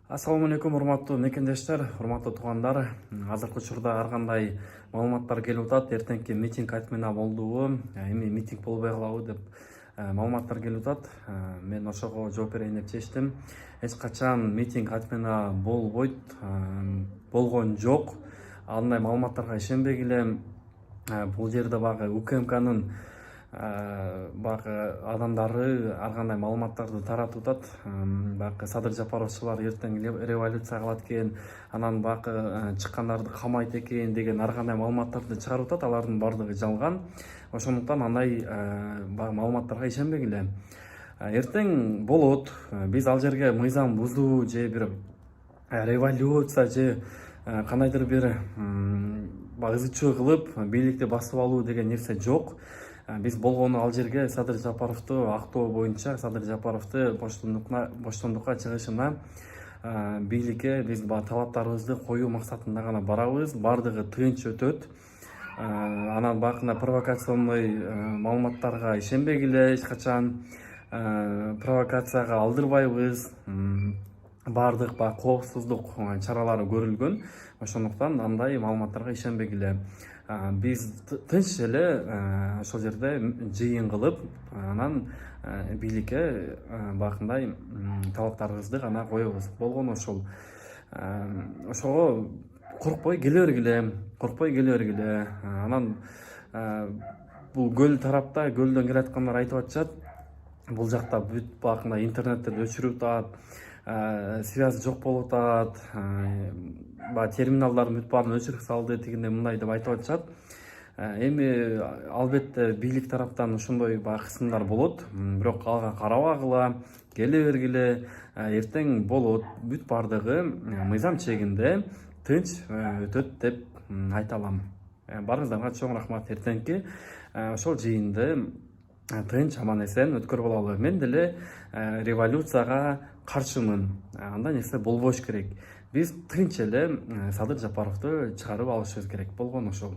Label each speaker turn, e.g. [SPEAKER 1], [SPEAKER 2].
[SPEAKER 1] Ассаламу алейкум, урматтуу мекендештер, урматтуу туугандар. Азыркы учурда ар кандай маалыматтар келип атат. Эртеңки митинг айтмына болдубу, эми митинг болбой калабы деп маалыматтар келип атат. Мен ошого жооп берейин деп чечтим. Эч качан митинг айтмына болбойт, болгон жок. Андай маалыматтарга ишенбегиле. Бул жерде багы УКМКнын багы адамдары ар кандай маалыматтарды таратып атат. Багы Садыр Жапаровчулар эртең революция кылат экен, анан багы чыккандарды камайт экен деген ар кандай маалыматтарды чыгарып атат. Алардын баардыгы жалган. Ошондуктан андай маалыматтарга ишенбегиле. Эртең болот. Биз ал жерге мыйзам бузуу же бир революция же кандайдыр бир ызы чуу кылып бийликти басып алуу деген нерсе жок. Биз болгону ал жерге Садыр Жапаровду актоо боюнча Садыр Жапаровду боштондукка чыгышына бийликке биз талаптарыбызды коюу максатында гана барабыз. Баардыгы тынч өтөт. Анан бакына провокационный маалыматтарга ишенбегиле, эч качан провокацияга алдырбайбыз. Баардык коопсуздук чаралары көрүлгөн. Ошондуктан андай маалыматтарга ишенбегиле. Биз тынч эле ошол жерде жыйын кылып, анан бийликке бакындай талаптарыбызды гана коебуз. Болгону ошол. Ошого коркпой келе бергиле. Анан бул көл тарапта, көлдөн келаткандар айтып атышат. Бул жакта бүт бакындай интернеттерди өчүрүп атат, связь жок болуп атат, терминалдардын бүт баарын өчүрүп салды, тигиндей мындай деп айтып атышат. Эми албетте бийлик тараптан ошондой кысымдар болот, бирок ага карабагыла, келе бергиле. Эртең болот, бүт баардыгы мыйзам чегинде тынч өтөт деп айта алам. Баарыңыздарга чоң рахмат. Эртеңки ошол жыйынды тынч, аман эсен өткөрүп алалы. Мен деле революцияга каршымын. Андай нерсе болбош керек. Биз тынч эле Садыр Жапаровду чыгарып алышыбыз керек. Болгону ошол.